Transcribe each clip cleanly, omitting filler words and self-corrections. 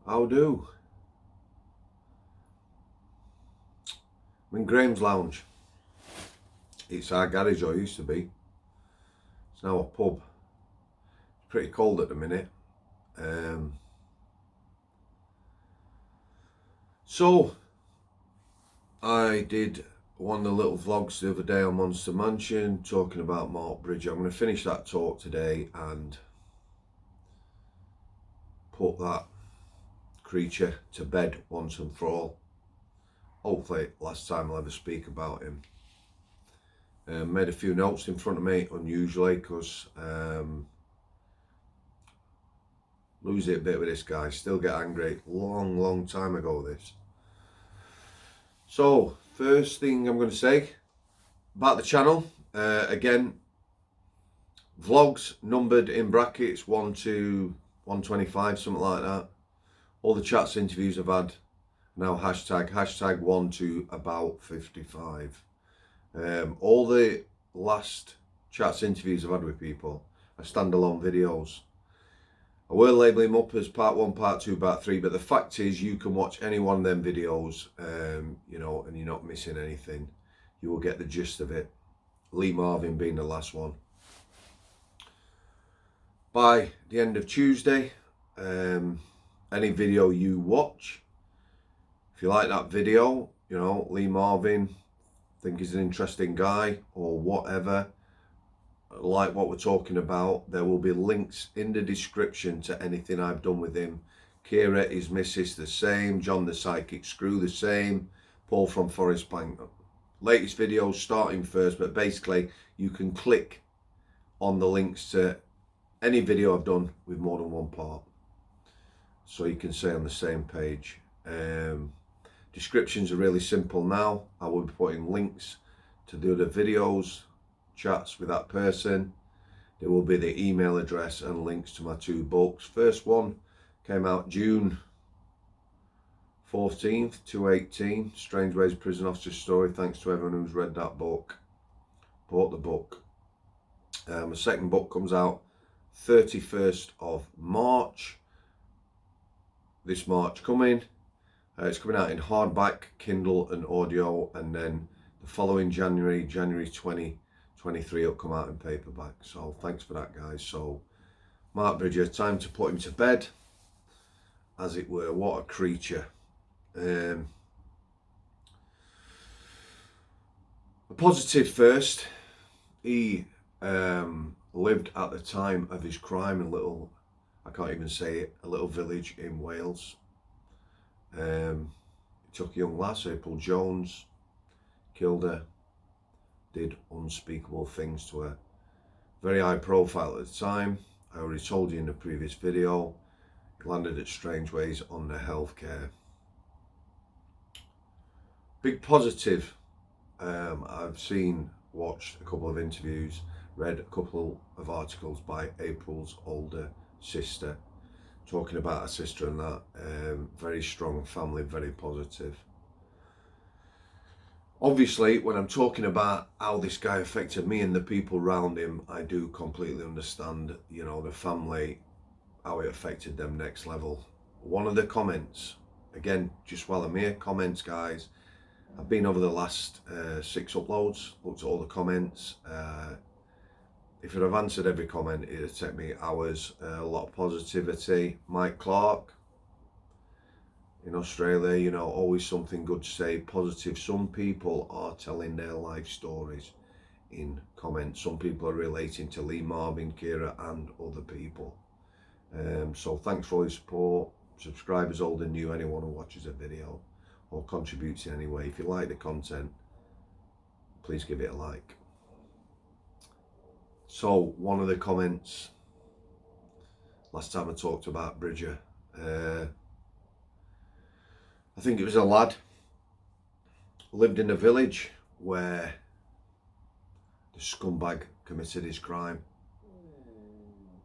How do? I'm in Graham's Lounge. It's our garage, or used to be. It's now a pub. It's pretty cold at the minute. So, I did one of the little vlogs the other day on Monster Mansion, talking about Mark Bridger. I'm going to finish that talk today and put that creature to bed once and for all. Hopefully last time I'll ever speak about him. Made a few notes in front of me, unusually, because lose it a bit with this guy. Still get angry. Long time ago this. So first thing I'm going to say about the channel, again, vlogs numbered in brackets 1 to 125, something like that. All the chats, interviews I've had, now hashtag 1 to about 55. All the last chats, interviews I've had with people are standalone videos. I will label them up as part 1, part 2, part 3, but the fact is you can watch any one of them videos, you know, and you're not missing anything. You will get the gist of it. Lee Marvin being the last one. By the end of Tuesday, any video you watch, if you like that video, you know, Lee Marvin, think he's an interesting guy or whatever, like what we're talking about, there will be links in the description to anything I've done with him. Kira, his missus, the same. John the Psychic Screw, the same. Paul from Forest Bank. Latest videos starting first, but basically you can click on the links to any video I've done with more than one part, so you can stay on the same page. Descriptions are really simple now. I will be putting links to the other videos, chats with that person. There will be the email address and links to my 2 books. First one came out June 14th, 2018. Strangeways Prison Officer Story. Thanks to everyone who's read that book. Bought the book. My second book comes out 31st of March. This March coming. It's coming out in hardback, Kindle and audio, and then the following January 2023, it'll come out in paperback. So thanks for that, guys. So Mark Bridger, time to put him to bed, as it were. What a creature. A positive first. He lived at the time of his crime in a little, I can't even say it, a little village in Wales. He took a young lass, April Jones, killed her, did unspeakable things to her. Very high profile at the time. I already told you in the previous video, he landed at Strangeways on the healthcare. Big positive. I've watched a couple of interviews, read a couple of articles by April's older sister, talking about her sister and that. Very strong family, very positive. Obviously, when I'm talking about how this guy affected me and the people around him, I do completely understand, you know, the family, how it affected them next level. One of the comments, again, just while I'm here, comments, guys, I've been over the last 6 uploads, looked at all the comments. If I'd have answered every comment, it'd take me hours. A lot of positivity. Mike Clark in Australia, you know, always something good to say, positive. Some people are telling their life stories in comments. Some people are relating to Lee Marvin, Kira and other people. So thanks for all your support. Subscribers, old and new, anyone who watches a video or contributes in any way. If you like the content, please give it a like. So one of the comments, last time I talked about Bridger, I think it was a lad, lived in a village where the scumbag committed his crime.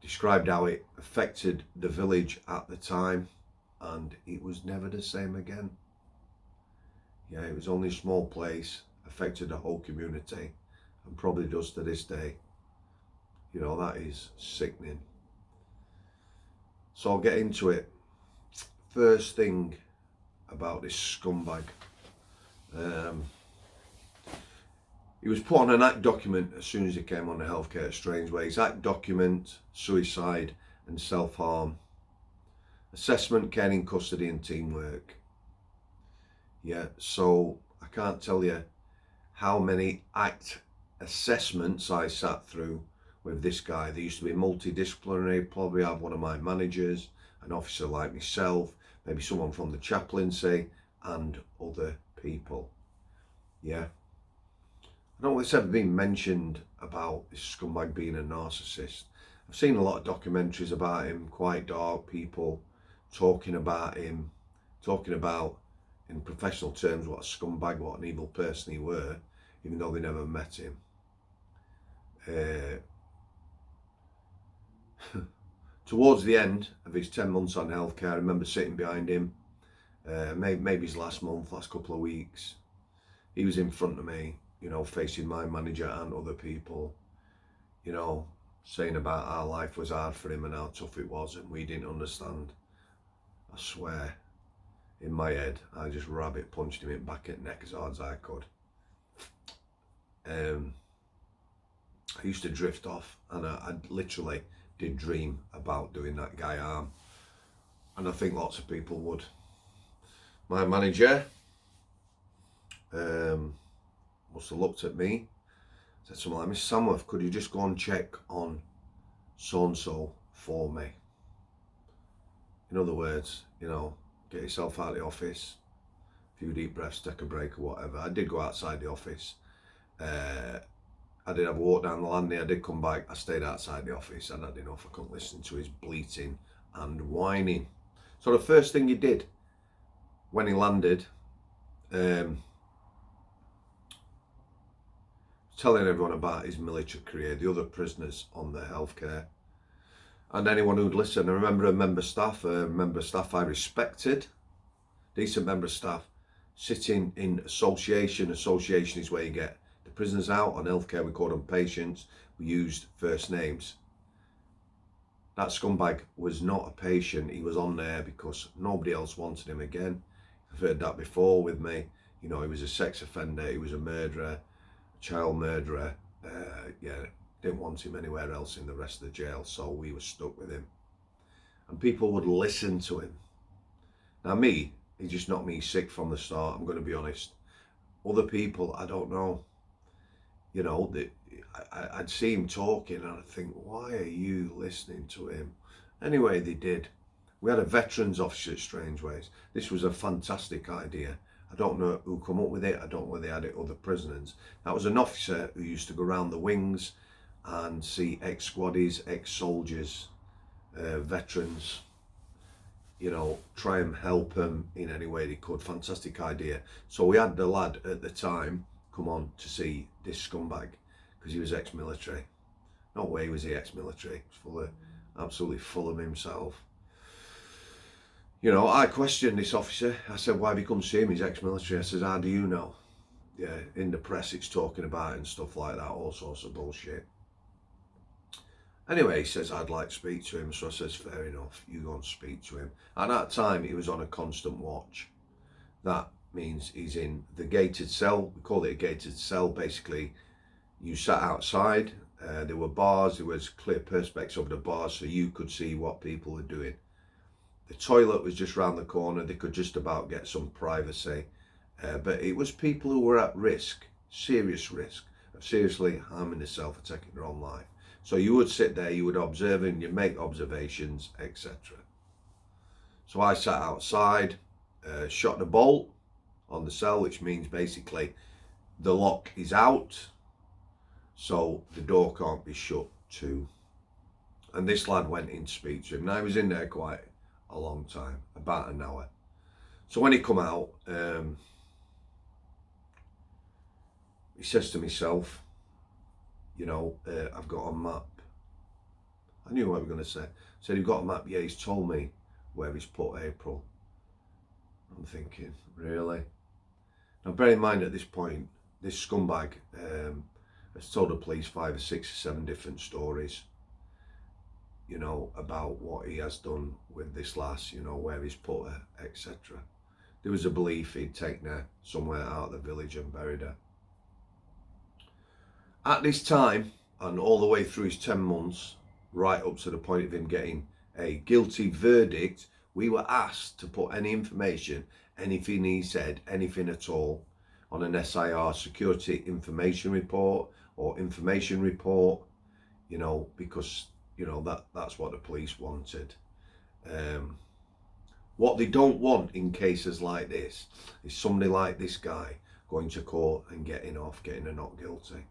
Described how it affected the village at the time, and it was never the same again. Yeah, it was only a small place, affected the whole community, and probably does to this day. You know, that is sickening. So I'll get into it. first thing about this scumbag. He was put on an ACT document as soon as he came on the healthcare at Strangeways. ACT document, suicide and self-harm. Assessment, care in custody and teamwork. Yeah, so I can't tell you how many ACT assessments I sat through with this guy. They used to be multidisciplinary, probably have one of my managers, an officer like myself, maybe someone from the chaplaincy and other people. Yeah. I don't know if it's ever been mentioned about this scumbag being a narcissist. I've seen a lot of documentaries about him, quite dark people talking about him, talking about in professional terms what a scumbag, what an evil person he were, even though they never met him. Towards the end of his 10 months on healthcare, I remember sitting behind him, maybe his last couple of weeks. He was in front of me, you know, facing my manager and other people, you know, saying about our life was hard for him and how tough it was and we didn't understand. I swear, in my head, I just rabbit punched him in back at the neck as hard as I could. I used to drift off, and I literally did dream about doing that guy harm, and I think lots of people would. My manager must have looked at me, said something like, "Miss Samworth, could you just go and check on so-and-so for me?" In other words, you know, get yourself out of the office, a few deep breaths, take a break or whatever. I did go outside the office. I did have a walk down the landing. I did come back. I stayed outside the office. I'd had enough. I couldn't listen to his bleating and whining. So the first thing he did when he landed, telling everyone about his military career, the other prisoners on the healthcare, and anyone who'd listen. I remember a member of staff I respected, decent member of staff, sitting in association. Association is where you get the prisoners out. On healthcare, we call them patients. We used first names. That scumbag was not a patient. He was on there because nobody else wanted him again. I've heard that before with me. You know, he was a sex offender. He was a murderer, a child murderer. Yeah, didn't want him anywhere else in the rest of the jail, so we were stuck with him. And people would listen to him. Now me, he just knocked me sick from the start, I'm going to be honest. Other people, I don't know. You know, I'd see him talking and I'd think, why are you listening to him? Anyway, they did. We had a veterans officer at Strangeways. This was a fantastic idea. I don't know who come up with it. I don't know whether they had it other prisoners. That was an officer who used to go around the wings and see ex-squaddies, ex-soldiers, veterans, you know, try and help them in any way they could. Fantastic idea. So we had the lad at the time come on to see this scumbag because he was ex-military. No way was he ex-military. He was absolutely full of himself. You know, I questioned this officer. I said, why have you come to see him? He's ex-military. I said, how do you know? Yeah, in the press it's talking about it and stuff like that, all sorts of bullshit. Anyway, he says, I'd like to speak to him. So I says, fair enough, you go and speak to him. At that time, he was on a constant watch. That means he's in the gated cell. We call it a gated cell. Basically, you sat outside. There were bars. There was clear perspex over the bars, so you could see what people were doing. The toilet was just round the corner. They could just about get some privacy. But it was people who were at risk, serious risk, of seriously harming themselves or taking their own life. So you would sit there, you would observe and you make observations, etc. So I sat outside, shot the bolt on the cell, which means basically the lock is out, so the door can't be shut too. And this lad went in to speak to him. Now, he was in there quite a long time, about an hour. So when he come out, he says to myself, you know, I've got a map. I knew what we were going to say. Said, you've got a map? Yeah, he's told me where he's put April. I'm thinking, really? Now, bear in mind at this point, this scumbag has told the police 5 or 6 or 7 different stories. you know, about what he has done with this lass, you know, where he's put her, etc. There was a belief he'd taken her somewhere out of the village and buried her. At this time, and all the way through his 10 months, right up to the point of him getting a guilty verdict, we were asked to put any information, anything he said, anything at all, on an SIR, Security Information Report, or Information Report, you know, because, you know, that's what the police wanted. What they don't want in cases like this is somebody like this guy going to court and getting a not guilty.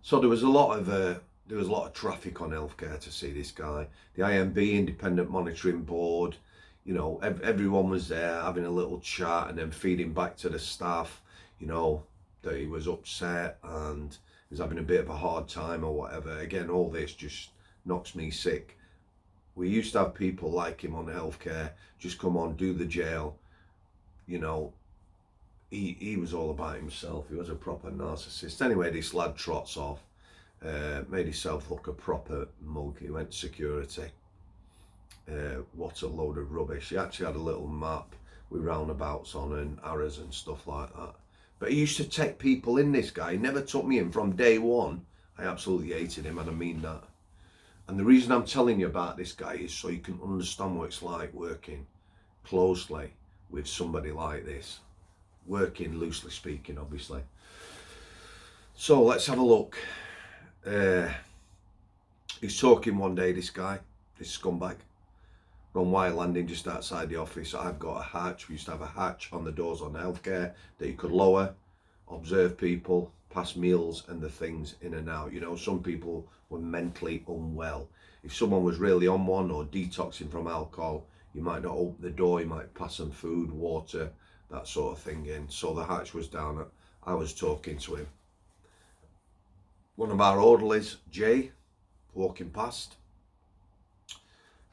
So there was a lot of traffic on healthcare to see this guy. The IMB, Independent Monitoring Board, you know, everyone was there having a little chat and then feeding back to the staff, you know, that he was upset and was having a bit of a hard time or whatever. Again, all this just knocks me sick. We used to have people like him on healthcare, just come on, do the jail, you know. He was all about himself. He was a proper narcissist. Anyway, this lad trots off, made himself look a proper mug. He went to security. What a load of rubbish. He actually had a little map with roundabouts on and arrows and stuff like that. But he used to take people in, this guy. He never took me in from day one. I absolutely hated him, and I mean that. And the reason I'm telling you about this guy is so you can understand what it's like working closely with somebody like this. Working, loosely speaking, obviously. So let's have a look. He's talking one day, this guy, this scumbag. We're on Wire Landing, just outside the office. I've got a hatch. We used to have a hatch on the doors on healthcare that you could lower, observe people, pass meals and the things in and out. You know, some people were mentally unwell. If someone was really on one or detoxing from alcohol, you might not open the door, you might pass them food, water, that sort of thing in. So the hatch was down. I was talking to him. One of our orderlies, Jay, walking past.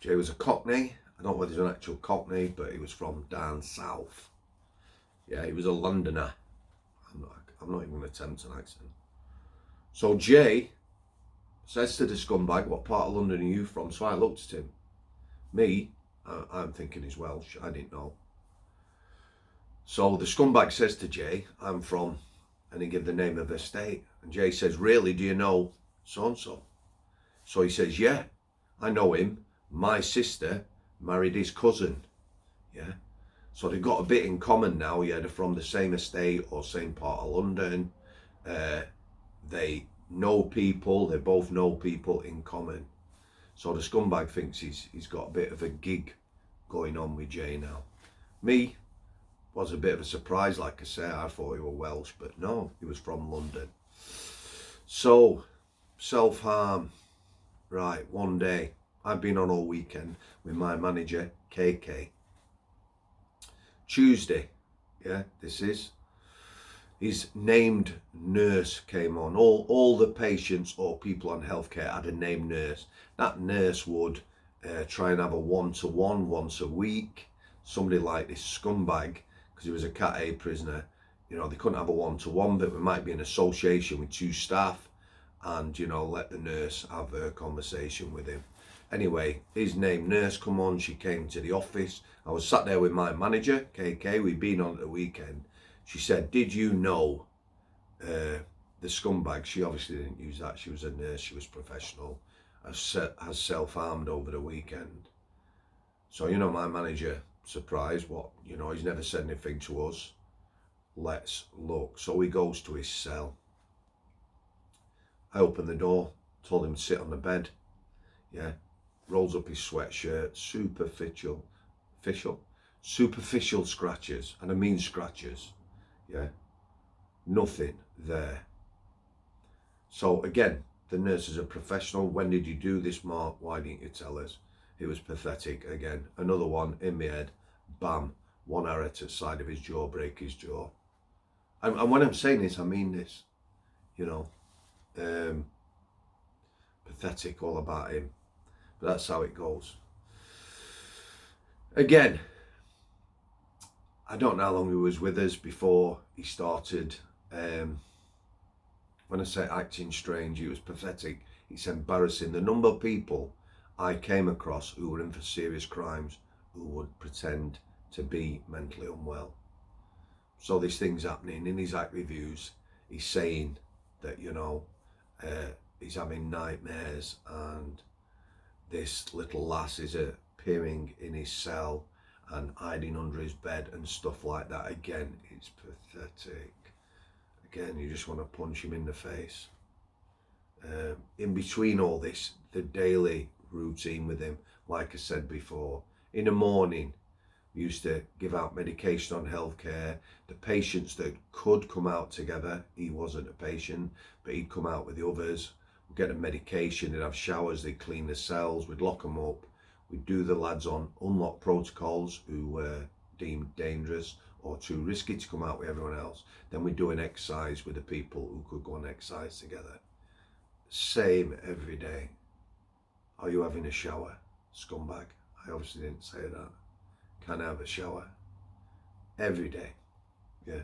Jay was a Cockney. I don't know whether he's an actual Cockney, but he was from down south. Yeah, he was a Londoner. I'm not even going to attempt an accent. So Jay says to the scumbag, what part of London are you from? So I looked at him. Me, I'm thinking he's Welsh. I didn't know. So the scumbag says to Jay, I'm from, and he gave the name of the state. And Jay says, really, do you know so-and-so? So he says, yeah, I know him. My sister married his cousin. Yeah. So they've got a bit in common now. Yeah, they're from the same estate or same part of London. They know people. They both know people in common. So the scumbag thinks he's got a bit of a gig going on with Jay now. Me was a bit of a surprise, like I say. I thought he was Welsh, but no, he was from London. So, self-harm. Right, one day, I've been on all weekend with my manager, KK. Tuesday, yeah, this is, his named nurse came on. All the patients or people on healthcare had a named nurse. That nurse would try and have a one-to-one once a week. Somebody like this scumbag, because he was a Cat A prisoner, you know, they couldn't have a one-to-one, but we might be in association with two staff and, you know, let the nurse have a conversation with him. Anyway, his named nurse come on. She came to the office. I was sat there with my manager, KK. We'd been on at the weekend. She said, did you know the scumbag? She obviously didn't use that. She was a nurse. She was professional. Has self-harmed over the weekend. So, you know, my manager, surprised, what? You know, he's never said anything to us. Let's look. So he goes to his cell. I opened the door, told him to sit on the bed. Yeah. Rolls up his sweatshirt, superficial scratches, and I mean scratches, yeah, nothing there. So again, the nurse is a professional. When did you do this, Mark? Why didn't you tell us? It was pathetic. Again, another one in my head, bam, one arrow to the side of his jaw, break his jaw. And when I'm saying this, I mean this, you know, pathetic, all about him. But that's how it goes. Again, I don't know how long he was with us before he started, when I say acting strange, it was pathetic. It's embarrassing. The number of people I came across who were in for serious crimes who would pretend to be mentally unwell. So this thing's happening. In his act reviews, he's saying that, you know, he's having nightmares and this little lass is appearing in his cell and hiding under his bed and stuff like that. Again, it's pathetic. Again, you just want to punch him in the face. In between all this, the daily routine with him, like I said before, in the morning, we used to give out medication on healthcare. The patients that could come out together, he wasn't a patient, but he'd come out with the others. We'd get them medication, they'd have showers, they'd clean the cells, we'd lock them up. We'd do the lads on unlocked protocols who were deemed dangerous or too risky to come out with everyone else. Then we'd do an exercise with the people who could go on exercise together. Same every day. Are you having a shower? Scumbag. I obviously didn't say that. Can I have a shower? Every day. Yeah.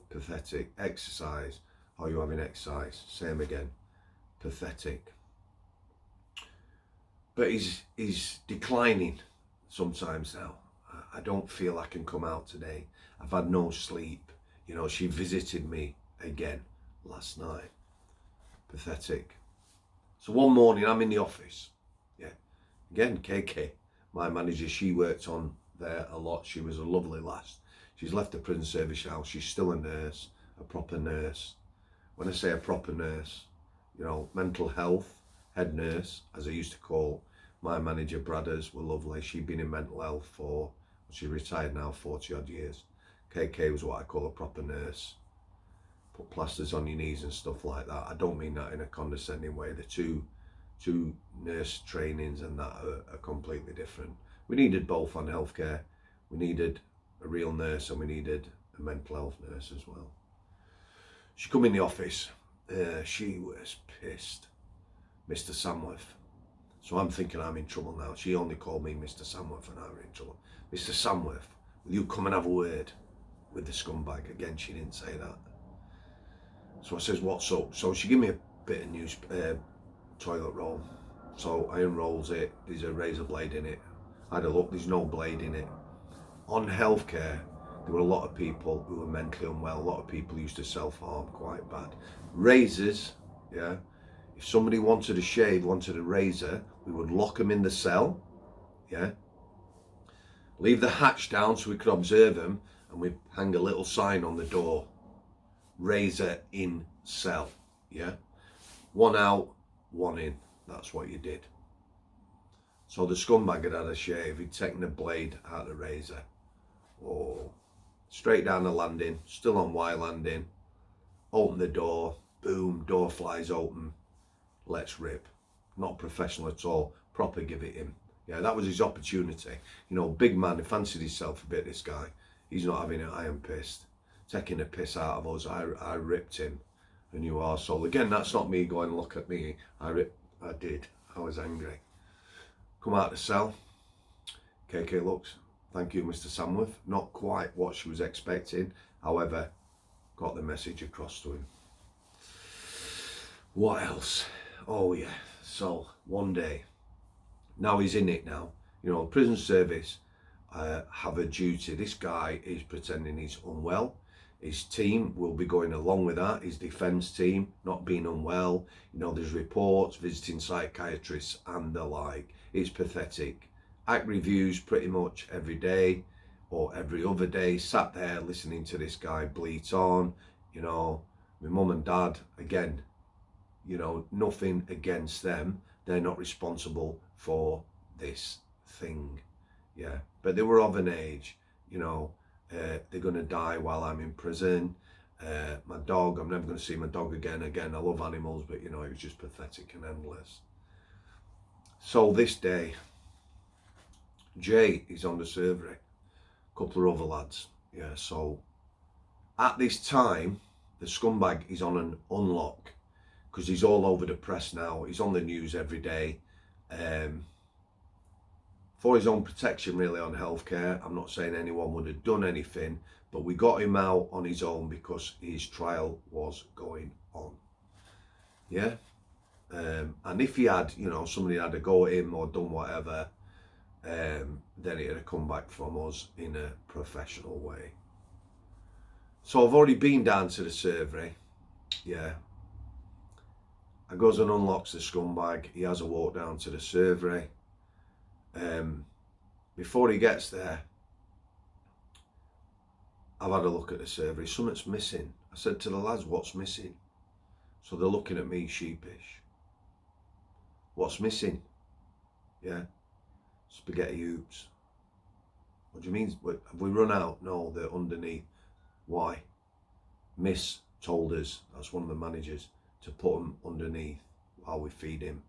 Pathetic. Exercise. Are you having exercise? Same again. Pathetic. But he's declining sometimes now. I don't feel I can come out today. I've had no sleep. You know, she visited me again last night. Pathetic. So one morning I'm in the office. Yeah. Again, KK, my manager, she worked on there a lot. She was a lovely lass. She's left the prison service house. She's still a nurse, a proper nurse. When I say a proper nurse, you know, mental health, head nurse, as I used to call my manager, Bradders, were lovely. She'd been in mental health for, she's retired now, 40 odd years. KK was what I call a proper nurse. Put plasters on your knees and stuff like that. I don't mean that in a condescending way. The two nurse trainings and that are completely different. We needed both on healthcare. We needed a real nurse and we needed a mental health nurse as well. She come in the office. She was pissed. Mr. Samworth. So I'm thinking I'm in trouble now. She only called me Mr. Samworth and I were in trouble. Mr. Samworth, will you come and have a word with the scumbag? Again, she didn't say that. So I says, what's up? So she gave me a bit of toilet roll. So I unrolls it. There's a razor blade in it. I had a look, there's no blade in it. On healthcare, there were a lot of people who were mentally unwell. A lot of people used to self-harm quite bad. Razors, yeah. If somebody wanted a shave, wanted a razor, we would lock them in the cell, yeah. Leave the hatch down so we could observe them, and we'd hang a little sign on the door. Razor in cell, yeah. One out, one in. That's what you did. So the scumbag had a shave. He'd taken the blade out of the razor. Oh, straight down the landing, still on Y landing. Open the door, boom, door flies open. Let's rip. Not professional at all. Proper give it him. Yeah, that was his opportunity. You know, big man, he fancied himself a bit, this guy. He's not having it, I am pissed. Taking the piss out of us, I ripped him. And you arsehole. Again, that's not me going, look at me. I did. I was angry. Come out of the cell. KK looks, thank you, Mr. Samworth. Not quite what she was expecting. However, got the message across to him. What else? Oh yeah, so one day, now he's in it now. You know, prison service have a duty. This guy is pretending he's unwell. His team will be going along with that. His defence team, not being unwell. You know, there's reports, visiting psychiatrists and the like. It's pathetic. Act reviews pretty much every day or every other day. Sat there listening to this guy bleat on. You know, my mum and dad, again, you know, nothing against them. They're not responsible for this thing. Yeah, but they were of an age, you know, they're going to die while I'm in prison. My dog, I'm never going to see my dog again. Again, I love animals, but, you know, it was just pathetic and endless. So this day, Jay is on the surgery, a couple of other lads. Yeah, so at this time, the scumbag is on an unlock because he's all over the press now. He's on the news every day. For his own protection, really, on healthcare. I'm not saying anyone would have done anything, but we got him out on his own because his trial was going on. Yeah? And if he had, you know, somebody had a go at him or done whatever, then it'd have come back from us in a professional way. So I've already been down to the surgery. Yeah. I goes and unlocks the scumbag. He has a walk down to the surgery. Before he gets there, I've had a look at the surgery. Something's missing. I said to the lads, what's missing? So they're looking at me sheepish. What's missing? Yeah. Spaghetti hoops. What do you mean? Have we run out? No, they're underneath. Why? Miss told us, that's one of the managers, to put them underneath while we feed him.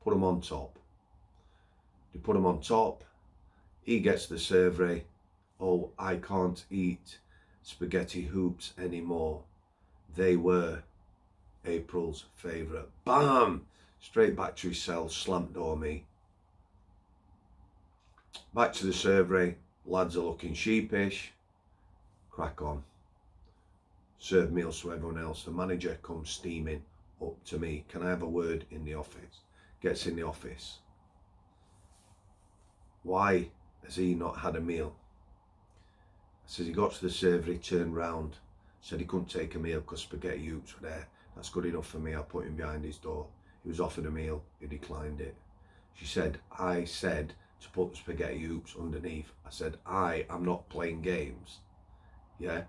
Put them on top. You put them on top. He gets the survey. Oh, I can't eat spaghetti hoops anymore. They were April's favourite. Bam! Straight back to his cell, slammed door me. Back to the survey. Lads are looking sheepish. Crack on. Serve meals to everyone else. The manager comes steaming up to me. Can I have a word in the office? Gets in the office. Why has he not had a meal? I says he got to the surgery, turned round, said he couldn't take a meal because spaghetti hoops were there. That's good enough for me. I put him behind his door. He was offered a meal. He declined it. She said, I said to put the spaghetti hoops underneath. I said, I am not playing games. Yeah.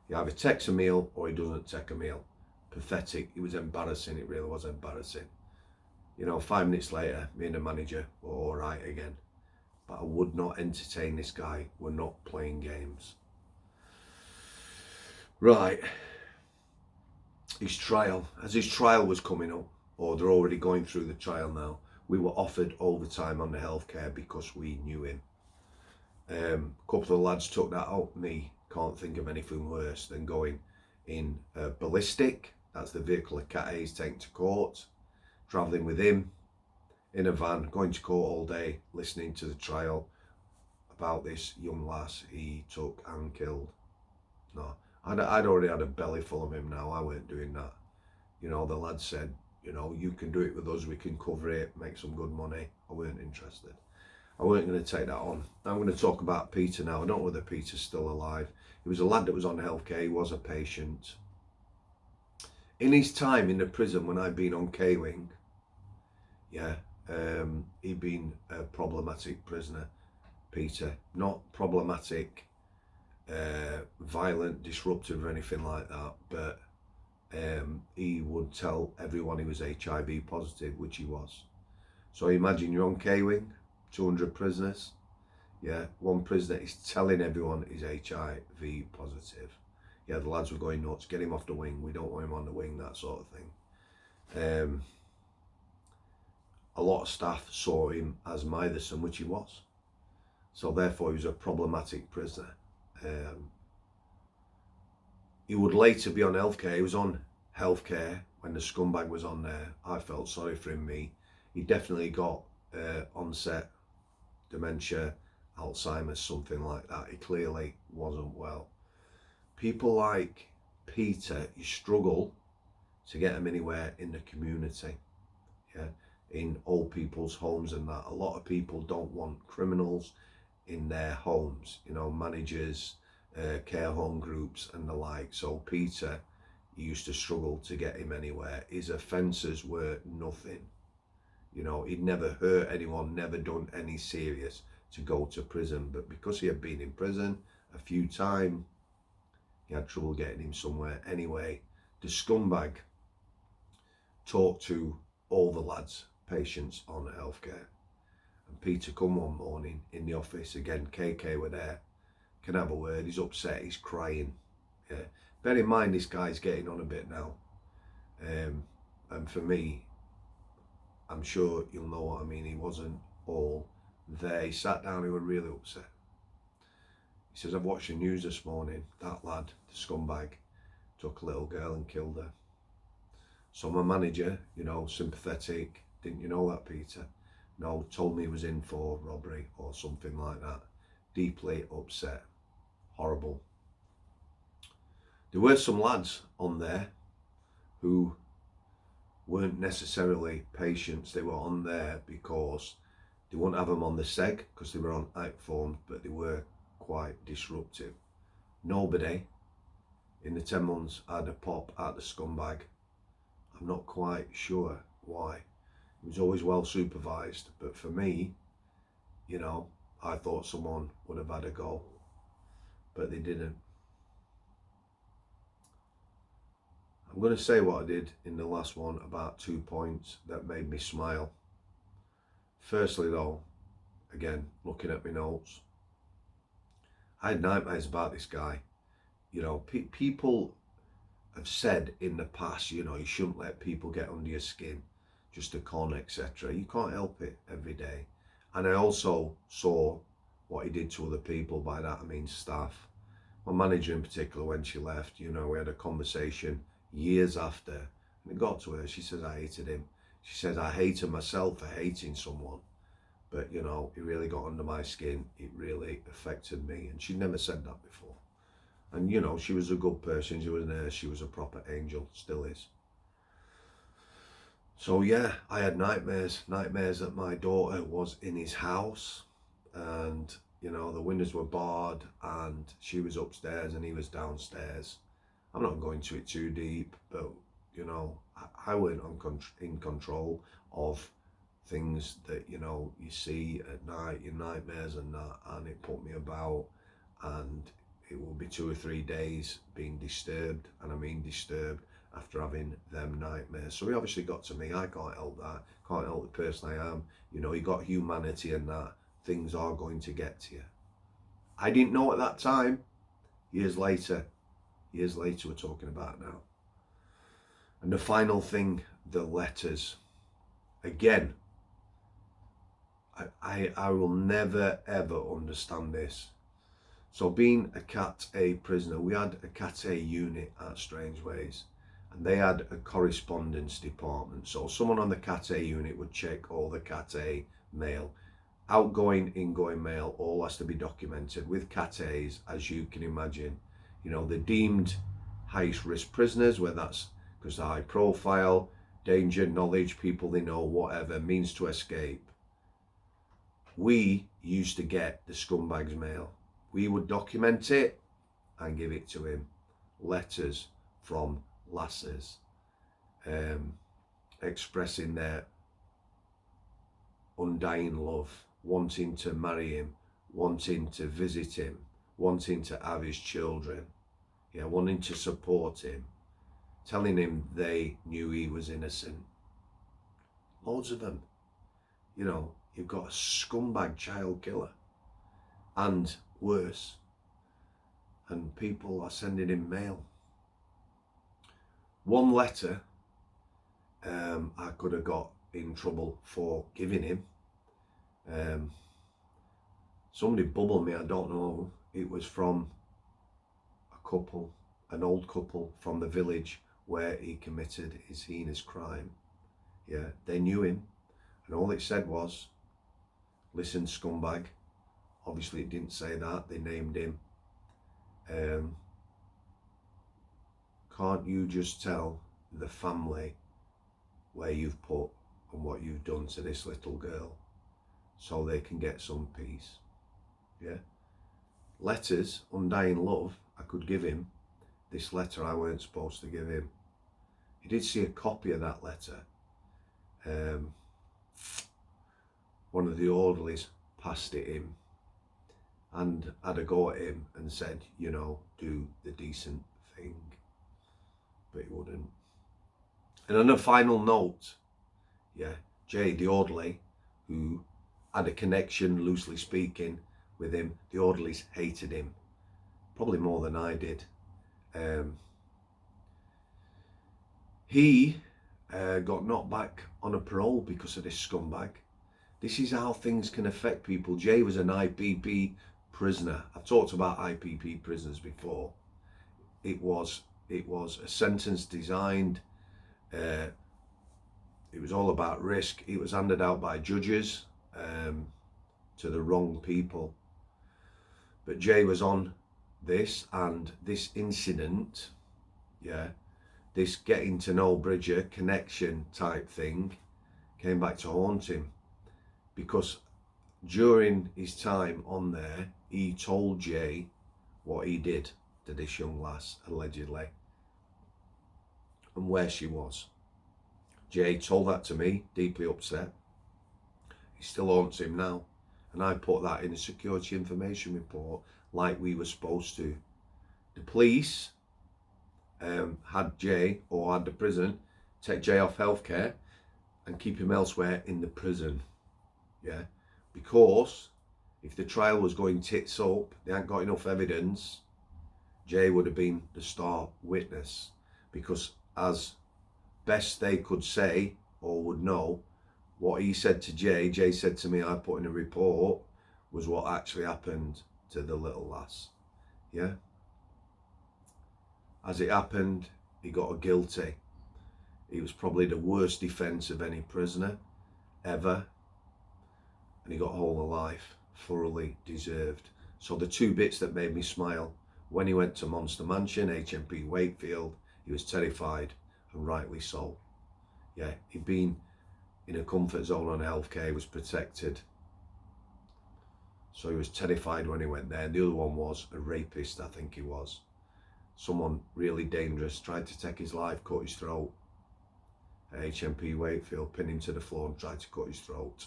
He either takes a meal or he doesn't take a meal. Pathetic. It was embarrassing. It really was embarrassing. You know, 5 minutes later, me and the manager were all right again. But I would not entertain this guy. We're not playing games. Right. His trial. As his trial was coming up, or they're already going through the trial now, we were offered overtime on the healthcare because we knew him. A couple of the lads took that out. Me, can't think of anything worse than going in a ballistic. That's the vehicle of Cat A's taken to court. Travelling with him in a van, going to court all day, listening to the trial about this young lass he took and killed. No, I'd already had a belly full of him now. I weren't doing that. You know, the lad said, you know, you can do it with us, we can cover it, make some good money. I weren't interested. I weren't going to take that on. I'm going to talk about Peter now. I don't know whether Peter's still alive. He was a lad that was on healthcare. He was a patient. In his time in the prison when I'd been on K-Wing, yeah, he'd been a problematic prisoner, Peter. Not problematic, violent, disruptive or anything like that, but he would tell everyone he was HIV positive, which he was. So imagine you're on K-Wing, 200 prisoners. Yeah, one prisoner is telling everyone he's HIV positive. Yeah, the lads were going nuts. Get him off the wing. We don't want him on the wing, that sort of thing. A lot of staff saw him as Mitherson, which he was. So therefore he was a problematic prisoner. He would later be on healthcare. He was on healthcare when the scumbag was on there. I felt sorry for him, me. He definitely got onset dementia, Alzheimer's, something like that. He clearly wasn't well. People like Peter, you struggle to get them anywhere in the community. Yeah, in old people's homes and that. A lot of people don't want criminals in their homes, you know, managers, care home groups and the like. So Peter, he used to struggle to get him anywhere. His offences were nothing. You know, he'd never hurt anyone, never done any serious to go to prison. But because he had been in prison a few times, he had trouble getting him somewhere. Anyway, the scumbag talked to all the lads, patients on healthcare. And Peter come one morning in the office, again, KK were there. Can I have a word? He's upset, he's crying. Yeah. Bear in mind, this guy's getting on a bit now. And for me, I'm sure you'll know what I mean. He wasn't all there. He sat down, he was really upset. He says, I've watched the news this morning. That lad, the scumbag, took a little girl and killed her. So my manager, you know, sympathetic, didn't you know that, Peter? No, told me he was in for robbery or something like that. Deeply upset. Horrible. There were some lads on there who weren't necessarily patients. They were on there because they wouldn't have them on the seg because they were on iPhone, but they were quite disruptive. Nobody in the 10 months had a pop at the scumbag. I'm not quite sure why. It was always well supervised, but for me, you know, I thought someone would have had a go, but they didn't. I'm going to say what I did in the last one about 2 points that made me smile. Firstly though, again, looking at my notes, I had nightmares about this guy. You know, people have said in the past, you know, you shouldn't let people get under your skin, just a con, etc. You can't help it every day. And I also saw what he did to other people. By that I mean staff. My manager in particular, when she left, you know, we had a conversation years after, and it got to her. She says, I hated him. She says, I hated myself for hating someone, but you know, it really got under my skin. It really affected me. And she'd never said that before. And you know, she was a good person. She was a nurse. She was a proper angel, still is. So yeah, I had nightmares that my daughter was in his house, and you know, the windows were barred, and she was upstairs and he was downstairs. I'm not going to it too deep, but you know, I weren't in control of things that, you know, you see at night, your nightmares and that, and it put me about, and it will be 2 or 3 days being disturbed, and I mean disturbed, after having them nightmares. So he obviously got to me. I can't help that, can't help the person I am. You know, you got humanity and that, things are going to get to you. I didn't know at that time. Years later we're talking about now. And the final thing, the letters. Again, I will never ever understand this. So being a Cat A prisoner, we had a Cat A unit at Strangeways, and they had a correspondence department. So someone on the Cat A unit would check all the Cat A mail. Outgoing, ingoing mail, all has to be documented. With Cat A's, as you can imagine, you know, they're deemed highest risk prisoners, where that's because they're high profile, danger, knowledge, people they know, whatever, means to escape. We used to get the scumbag's mail. We would document it and give it to him. Letters from lasses, expressing their undying love, wanting to marry him, wanting to visit him, wanting to have his children, yeah, wanting to support him, telling him they knew he was innocent. Loads of them. You know, you've got a scumbag child killer, and worse, and people are sending him mail. One letter I could have got in trouble for giving him. Somebody bubbled me, I don't know. It was from a couple, an old couple from the village where he committed his heinous crime. Yeah, they knew him, and all it said was, listen, scumbag. Obviously it didn't say that, they named him. Can't you just tell the family where you've put and what you've done to this little girl, so they can get some peace? Yeah. Letters, undying love, I could give him. This letter I weren't supposed to give him. He did see a copy of that letter. One of the orderlies passed it him and had a go at him and said, you know, do the decent thing, but he wouldn't. And on a final note, yeah, Jay, the orderly, who had a connection, loosely speaking, with him, the orderlies hated him, probably more than I did. He got knocked back on a parole because of this scumbag. This is how things can affect people. Jay was an IPP prisoner. I've talked about IPP prisoners before. It was a sentence designed, it was all about risk. It was handed out by judges to the wrong people. But Jay was on this, and this incident, yeah, this getting to know Bridger connection type thing came back to haunt him, because during his time on there, he told Jay what he did to this young lass, allegedly, and where she was. Jay told that to me, deeply upset. He still haunts him now, and I put that in a security information report like we were supposed to. The police had Jay, or had the prison, take Jay off healthcare and keep him elsewhere in the prison. Yeah, because if the trial was going tits up, they hadn't got enough evidence, Jay would have been the star witness, because as best they could say or would know, what he said to Jay, Jay said to me, I put in a report, was what actually happened to the little lass. Yeah. As it happened, he got a guilty. It was probably the worst defence of any prisoner ever. And he got whole of life, thoroughly deserved. So the two bits that made me smile, when he went to Monster Mansion, HMP Wakefield, he was terrified, and rightly so. Yeah, he'd been in a comfort zone on healthcare, he was protected. So he was terrified when he went there. And the other one was a rapist, I think he was. Someone really dangerous, tried to take his life, cut his throat. At HMP Wakefield, pinned him to the floor and tried to cut his throat.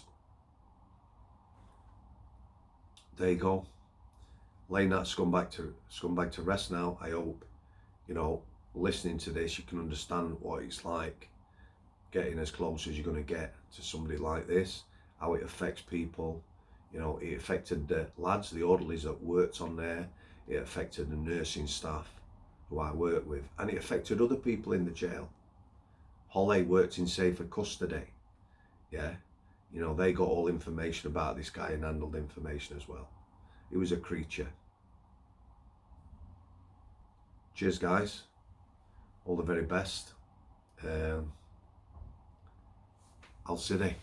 There you go. Laying that scumbag to rest now. I hope, you know, listening to this, you can understand what it's like getting as close as you're going to get to somebody like this, how it affects people. You know, it affected the lads, the orderlies that worked on there. It affected the nursing staff who I work with, and it affected other people in the jail. Holly worked in safer custody. Yeah, you know, they got all information about this guy and handled information as well. He was a creature. Cheers, guys. All the very best. Al City.